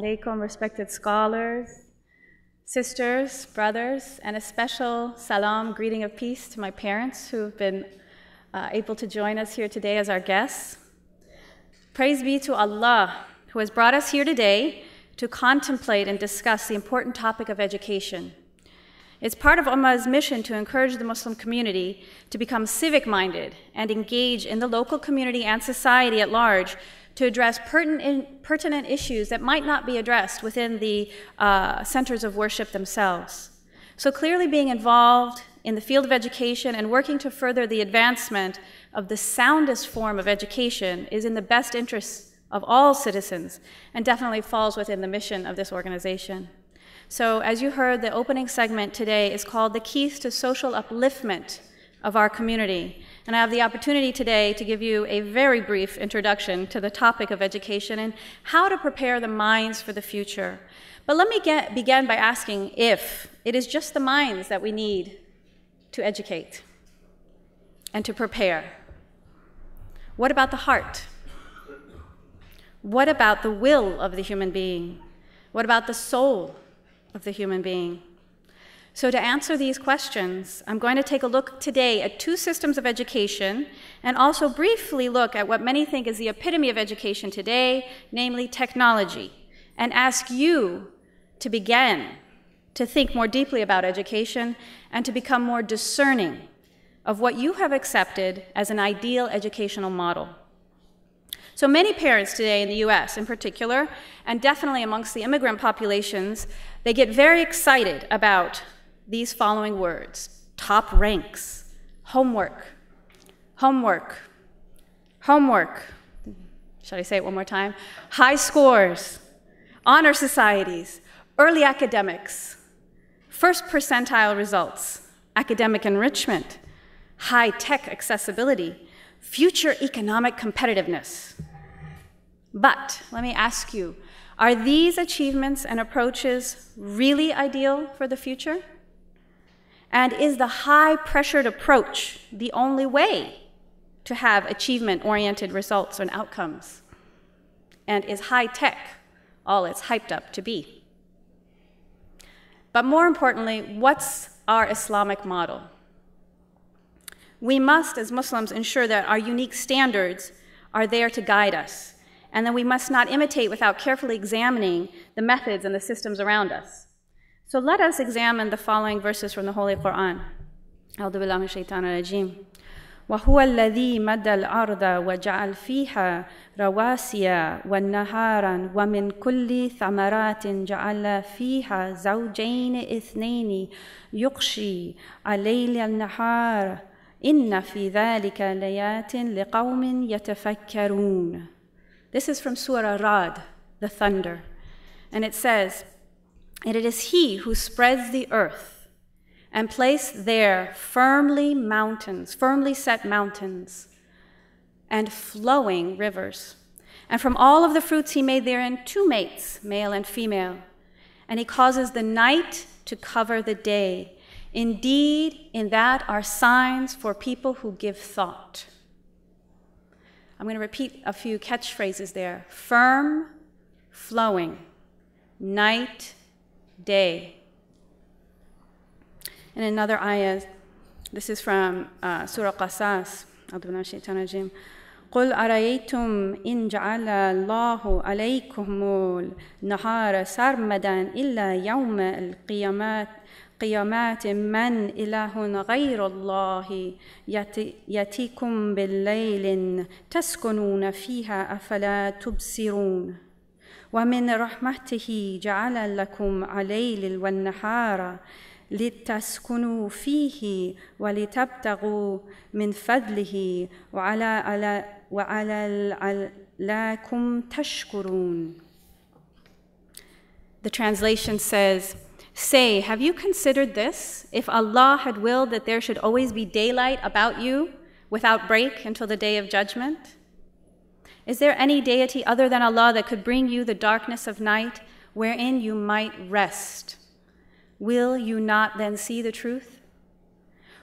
alaikum, respected scholars, sisters, brothers, and a special salam, greeting of peace to my parents who have been able to join us here today as our guests. Praise be to Allah, who has brought us here today to contemplate and discuss the important topic of education. It's part of UMAA's mission to encourage the Muslim community to become civic-minded and engage in the local community and society at large to address pertinent issues that might not be addressed within the centers of worship themselves. So clearly being involved in the field of education and working to further the advancement of the soundest form of education is in the best interests of all citizens and definitely falls within the mission of this organization. So as you heard, the opening segment today is called The Keys to Social Upliftment of Our Community. And I have the opportunity today to give you a very brief introduction to the topic of education and how to prepare the minds for the future. But let me begin by asking if it is just the minds that we need to educate and to prepare. What about the heart? What about the will of the human being? What about the soul of the human being? So to answer these questions, I'm going to take a look today at two systems of education and also briefly look at what many think is the epitome of education today, namely technology, and ask you to begin to think more deeply about education and to become more discerning of what you have accepted as an ideal educational model. So many parents today in the US in particular, and definitely amongst the immigrant populations, they get very excited about these following words: top ranks, homework, homework, homework. Should I say it one more time? High scores, honor societies, early academics, first percentile results, academic enrichment, high-tech accessibility, future economic competitiveness. But let me ask you, are these achievements and approaches really ideal for the future? And is the high-pressured approach the only way to have achievement-oriented results and outcomes? And is high-tech all it's hyped up to be? But more importantly, what's our Islamic model? We must, as Muslims, ensure that our unique standards are there to guide us, and that we must not imitate without carefully examining the methods and the systems around us. So let us examine the following verses from the Holy Quran. أعوذ بالله من الشيطان الرجيم. وهو الذي مد الأرض وجعل فيها رواسي والنهارا ومن كل ثمرات جعل فيها زوجين اثنين يغشي الليل النهار إن في ذلك لآيات لقوم يتفكرون. This is from Surah Ra'd, the thunder. And it says, and it is he who spreads the earth and placed there firmly set mountains and flowing rivers. And from all of the fruits he made therein two mates, male and female. And he causes the night to cover the day. Indeed, in that are signs for people who give thought. I'm going to repeat a few catchphrases there. Firm, flowing, night, day. And another ayah, this is from Surah Qasas. قل أرأيتم إن جعل الله عليكم النهار سرمدا إلا يوم قيامات من إله غير الله يأتيكم بالليل تسكنون فيها أفلا تبصرون ومن رحمته جعل لكم الليل والنهار لتسكنوا فيه ولتبتغوا من فضله وعليكم تشكرون. The translation says, say, have you considered this? If Allah had willed that there should always be daylight about you without break until the day of judgment? Is there any deity other than Allah that could bring you the darkness of night wherein you might rest? Will you not then see the truth?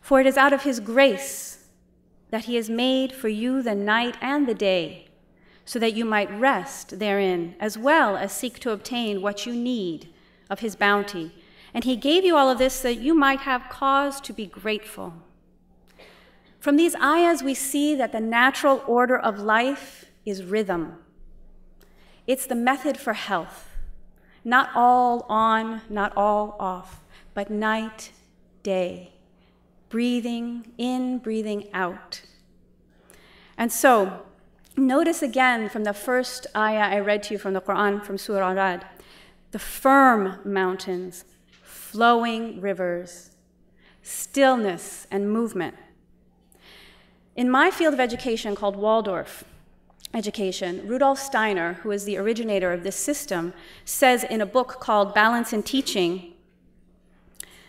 For it is out of His grace that He has made for you the night and the day, so that you might rest therein, as well as seek to obtain what you need of his bounty. And he gave you all of this so that you might have cause to be grateful. From these ayahs, we see that the natural order of life is rhythm. It's the method for health. Not all on, not all off, but night, day. Breathing in, breathing out. And so, notice again from the first ayah I read to you from the Quran, from Surah Rad, the firm mountains, flowing rivers, stillness and movement. In my field of education called Waldorf education, Rudolf Steiner, who is the originator of this system, says in a book called Balance in Teaching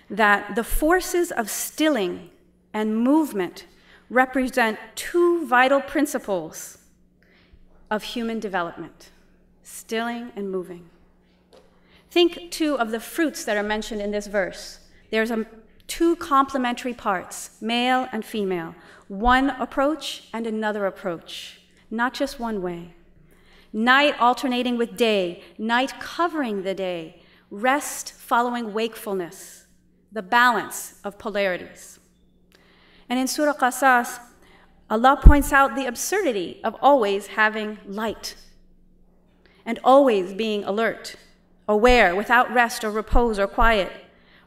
that the forces of stilling and movement represent two vital principles of human development, stilling and moving. Think, too, of the fruits that are mentioned in this verse. There's two complementary parts, male and female, one approach and another approach, not just one way. Night alternating with day, night covering the day, rest following wakefulness, the balance of polarities. And in Surah Qasas, Allah points out the absurdity of always having light and always being alert, aware, without rest or repose or quiet.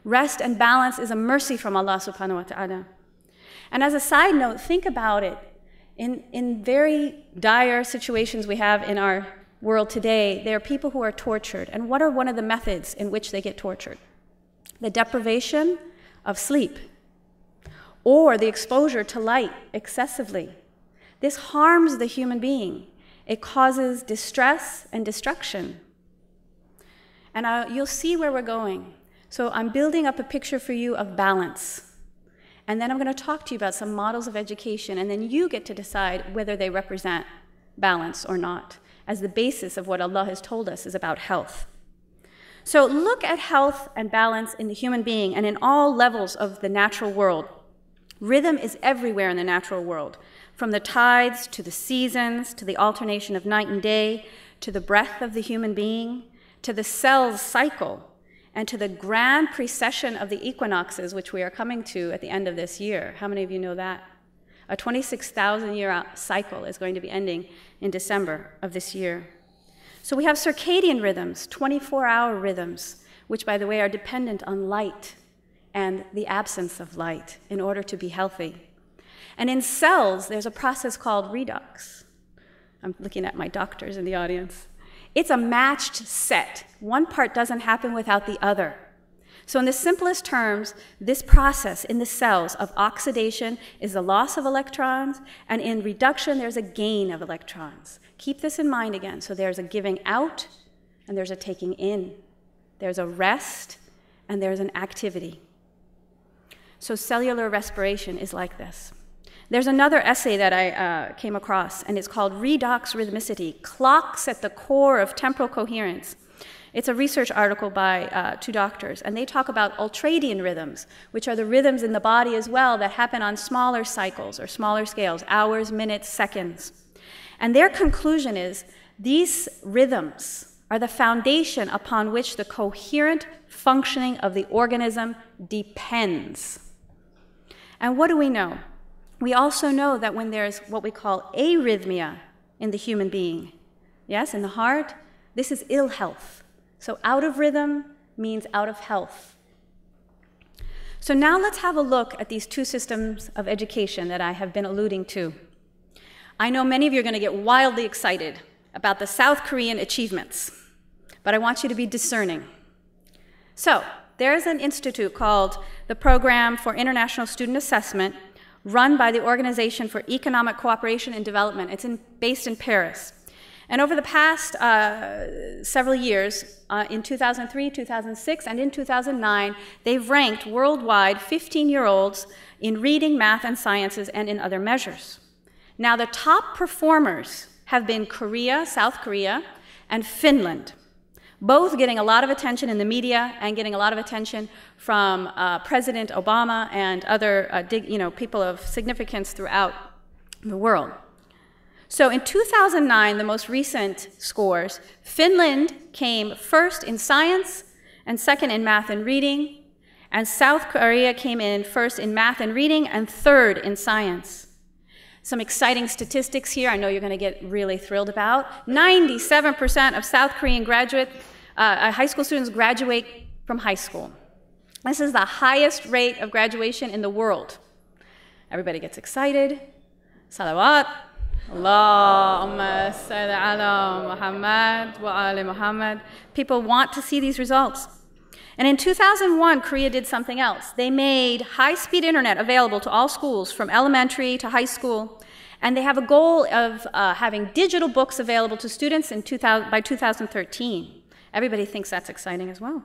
Rest and balance is a mercy from Allah subhanahu wa ta'ala. And as a side note, think about it. In very dire situations we have in our world today, there are people who are tortured. And what are one of the methods in which they get tortured? The deprivation of sleep or the exposure to light excessively. This harms the human being. It causes distress and destruction. And you'll see where we're going. So I'm building up a picture for you of balance. And then I'm going to talk to you about some models of education, and then you get to decide whether they represent balance or not, as the basis of what Allah has told us is about health. So look at health and balance in the human being and in all levels of the natural world. Rhythm is everywhere in the natural world, from the tides to the seasons, to the alternation of night and day, to the breath of the human being, to the cell's cycle, and to the grand precession of the equinoxes, which we are coming to at the end of this year. How many of you know that? A 26,000-year cycle is going to be ending in December of this year. So we have circadian rhythms, 24-hour rhythms, which, by the way, are dependent on light and the absence of light in order to be healthy. And in cells, there's a process called redox. I'm looking at my doctors in the audience. It's a matched set. One part doesn't happen without the other. So in the simplest terms, this process in the cells of oxidation is the loss of electrons, and in reduction, there's a gain of electrons. Keep this in mind again. So there's a giving out, and there's a taking in. There's a rest, and there's an activity. So cellular respiration is like this. There's another essay that I came across, and it's called Redox Rhythmicity, Clocks at the Core of Temporal Coherence. It's a research article by two doctors, and they talk about ultradian rhythms, which are the rhythms in the body as well that happen on smaller cycles or smaller scales, hours, minutes, seconds. And their conclusion is these rhythms are the foundation upon which the coherent functioning of the organism depends. And what do we know? We also know that when there's what we call arrhythmia in the human being, yes, in the heart, this is ill health. So out of rhythm means out of health. So now let's have a look at these two systems of education that I have been alluding to. I know many of you are going to get wildly excited about the South Korean achievements, but I want you to be discerning. So there's an institute called the Program for International Student Assessment, run by the Organization for Economic Cooperation and Development. It's based in Paris. And over the past several years, in 2003, 2006, and in 2009, they've ranked worldwide 15-year-olds in reading, math, and sciences, and in other measures. Now, the top performers have been Korea, South Korea, and Finland, both getting a lot of attention in the media and getting a lot of attention from President Obama and other people of significance throughout the world. So in 2009, the most recent scores, Finland came first in science and second in math and reading, and South Korea came in first in math and reading and third in science. Some exciting statistics here I know you're going to get really thrilled about. 97% of South Korean high school students graduate from high school. This is the highest rate of graduation in the world. Everybody gets excited. Salawat. Allahumma salli ala Muhammad wa ali Muhammad. People want to see these results. And in 2001, Korea did something else. They made high-speed internet available to all schools from elementary to high school. And they have a goal of having digital books available to students by 2013. Everybody thinks that's exciting as well.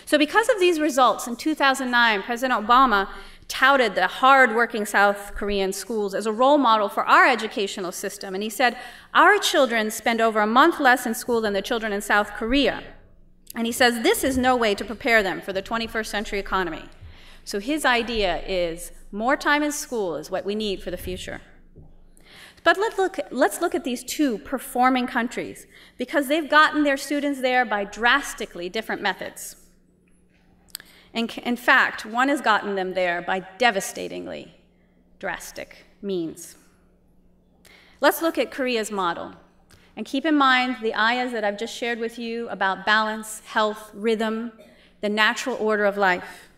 So because of these results, in 2009, President Obama touted the hard-working South Korean schools as a role model for our educational system. And he said, our children spend over a month less in school than the children in South Korea. And he says this is no way to prepare them for the 21st century economy. So his idea is more time in school is what we need for the future. But let's look at these two performing countries, because they've gotten their students there by drastically different methods. In fact, one has gotten them there by devastatingly drastic means. Let's look at Korea's model. And keep in mind the ayahs that I've just shared with you about balance, health, rhythm, the natural order of life.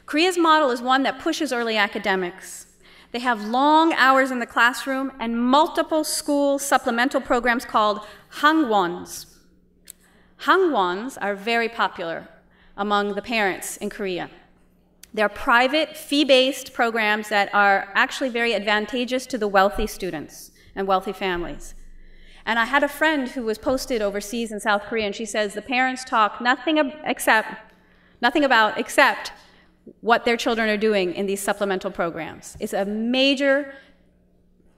Korea's model is one that pushes early academics. They have long hours in the classroom and multiple school supplemental programs called hangwons. Hangwons are very popular among the parents in Korea. They're private, fee-based programs that are actually very advantageous to the wealthy students and wealthy families. And I had a friend who was posted overseas in South Korea, and she says the parents talk nothing about except what their children are doing in these supplemental programs. It's a major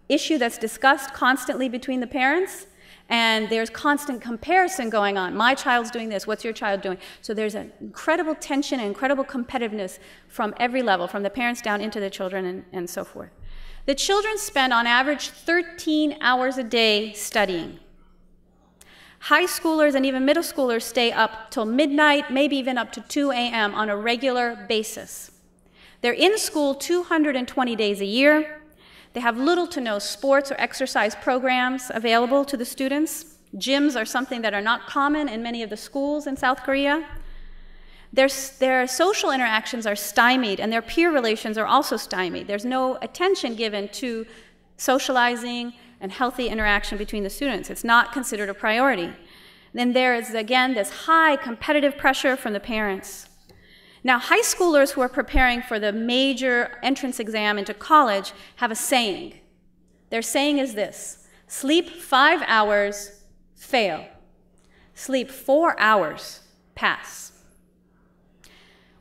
issue that's discussed constantly between the parents, and there's constant comparison going on. My child's doing this, what's your child doing? So there's an incredible tension and incredible competitiveness from every level, from the parents down into the children and so forth. The children spend on average 13 hours a day studying. High schoolers and even middle schoolers stay up till midnight, maybe even up to 2 a.m. on a regular basis. They're in school 220 days a year. They have little to no sports or exercise programs available to the students. Gyms are something that are not common in many of the schools in South Korea. Their social interactions are stymied, and their peer relations are also stymied. There's no attention given to socializing and healthy interaction between the students. It's not considered a priority. Then there is, again, this high competitive pressure from the parents. Now, high schoolers who are preparing for the major entrance exam into college have a saying. Their saying is this: sleep 5 hours, fail. Sleep 4 hours, pass.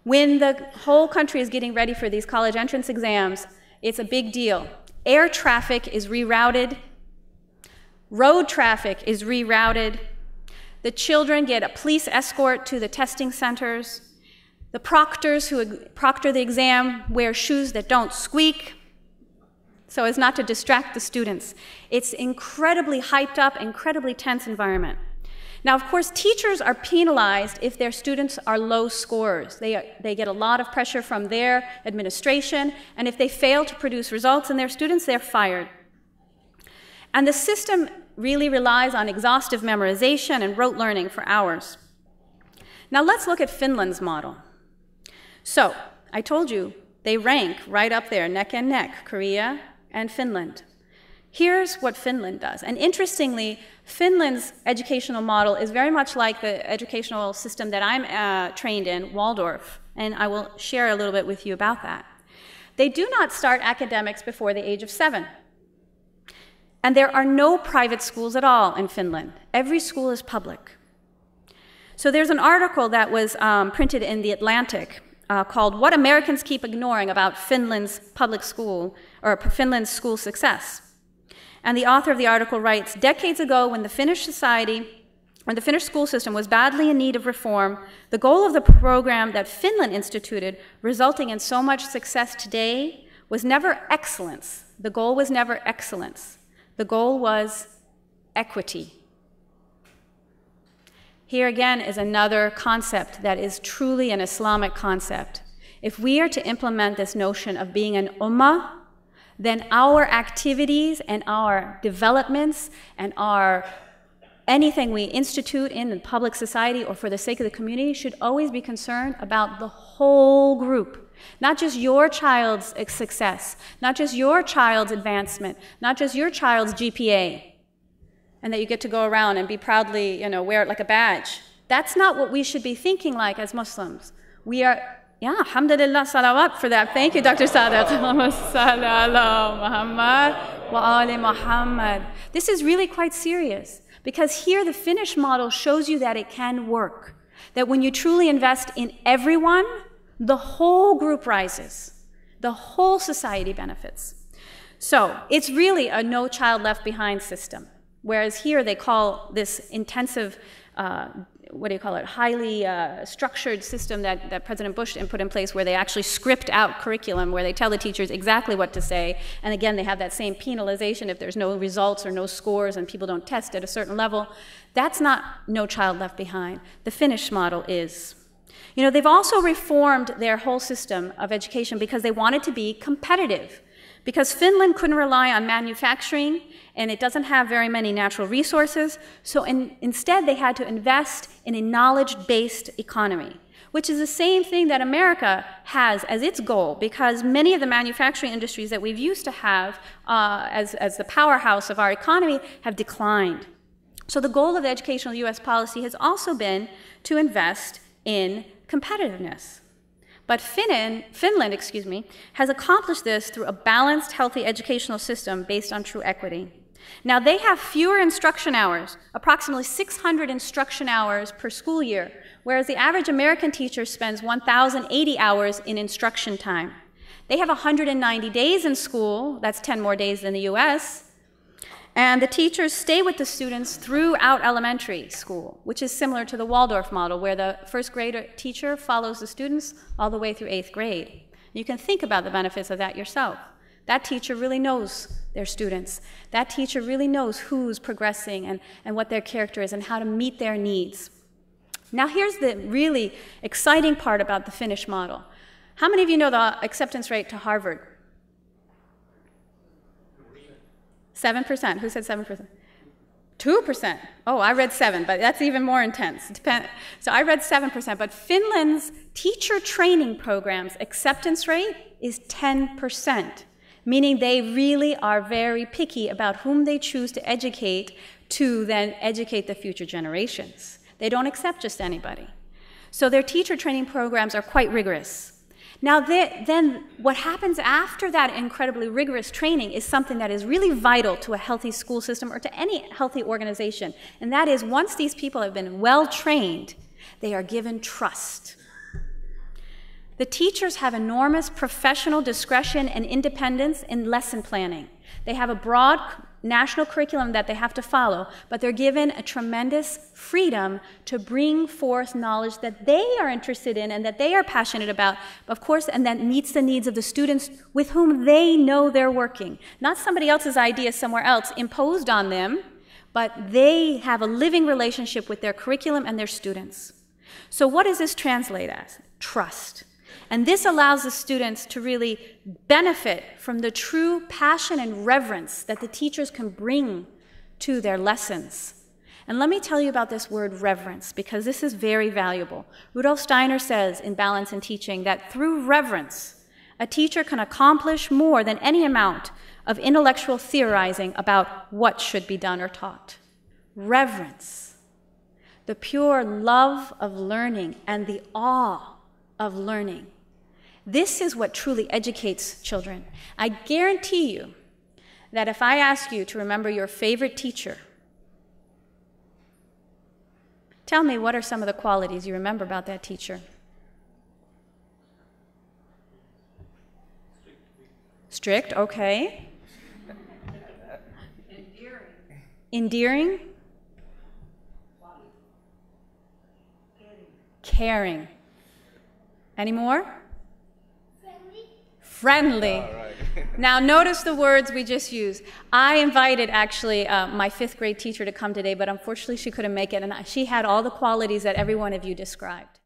When the whole country is getting ready for these college entrance exams, it's a big deal. Air traffic is rerouted. Road traffic is rerouted. The children get a police escort to the testing centers. The proctors who proctor the exam wear shoes that don't squeak so as not to distract the students. It's incredibly hyped up, incredibly tense environment. Now, of course, teachers are penalized if their students are low scorers. They get a lot of pressure from their administration, and if they fail to produce results in their students, they're fired. And the system really relies on exhaustive memorization and rote learning for hours. Now, let's look at Finland's model. So, I told you, they rank right up there, neck and neck, Korea and Finland. Here's what Finland does. And interestingly, Finland's educational model is very much like the educational system that I'm trained in, Waldorf, and I will share a little bit with you about that. They do not start academics before the age of 7. And there are no private schools at all in Finland. Every school is public. So there's an article that was printed in The Atlantic called "What Americans Keep Ignoring About Finland's Public School, or Finland's School Success." And the author of the article writes, "Decades ago, when the Finnish school system was badly in need of reform, the goal of the program that Finland instituted, resulting in so much success today, was never excellence. The goal was never excellence. The goal was equity. Here again is another concept that is truly an Islamic concept. If we are to implement this notion of being an ummah, then our activities and our developments and anything we institute in the public society or for the sake of the community should always be concerned about the whole group. Not just your child's success, not just your child's advancement, not just your child's GPA, and that you get to go around and be proudly, wear it like a badge. That's not what we should be thinking like as Muslims. We are, alhamdulillah, salawat for that. Thank you, Dr. Sadat. Muhammad wa ali Muhammad. This is really quite serious, because here the Finnish model shows you that it can work. That when you truly invest in everyone, the whole group rises. The whole society benefits. So it's really a no child left behind system. Whereas here they call this intensive, highly structured system that President Bush put in place, where they actually script out curriculum, where they tell the teachers exactly what to say. And again, they have that same penalization if there's no results or no scores and people don't test at a certain level. That's not no child left behind. The Finnish model is. They've also reformed their whole system of education because they wanted to be competitive. Because Finland couldn't rely on manufacturing, and it doesn't have very many natural resources, so instead they had to invest in a knowledge-based economy, which is the same thing that America has as its goal, because many of the manufacturing industries that we've used to have as the powerhouse of our economy have declined. So the goal of the educational U.S. policy has also been to invest in competitiveness. But Finland, has accomplished this through a balanced, healthy educational system based on true equity. Now, they have fewer instruction hours, approximately 600 instruction hours per school year, whereas the average American teacher spends 1,080 hours in instruction time. They have 190 days in school, that's 10 more days than the US, and the teachers stay with the students throughout elementary school, which is similar to the Waldorf model, where the first grade teacher follows the students all the way through 8th grade. You can think about the benefits of that yourself. That teacher really knows their students. That teacher really knows who's progressing and what their character is and how to meet their needs. Now here's the really exciting part about the Finnish model. How many of you know the acceptance rate to Harvard? 7%. Who said 7%? 2%. Oh, I read 7, but that's even more intense. So I read 7%, but Finland's teacher training program's acceptance rate is 10%, meaning they really are very picky about whom they choose to educate to then educate the future generations. They don't accept just anybody. So their teacher training programs are quite rigorous. Now, then what happens after that incredibly rigorous training is something that is really vital to a healthy school system or to any healthy organization. And that is, once these people have been well trained, they are given trust. The teachers have enormous professional discretion and independence in lesson planning. They have a broad national curriculum that they have to follow, but they're given a tremendous freedom to bring forth knowledge that they are interested in and that they are passionate about, of course, and that meets the needs of the students with whom they know they're working. Not somebody else's idea somewhere else imposed on them, but they have a living relationship with their curriculum and their students. So what does this translate as? Trust. And this allows the students to really benefit from the true passion and reverence that the teachers can bring to their lessons. And let me tell you about this word reverence, because this is very valuable. Rudolf Steiner says in Balance in Teaching that through reverence, a teacher can accomplish more than any amount of intellectual theorizing about what should be done or taught. Reverence, the pure love of learning and the awe of learning. This is what truly educates children. I guarantee you that if I ask you to remember your favorite teacher, tell me what are some of the qualities you remember about that teacher. Strict, okay. Endearing. Caring. Any more? Friendly. All right. Now notice the words we just used. I invited actually my 5th grade teacher to come today, but unfortunately she couldn't make it, and she had all the qualities that every one of you described.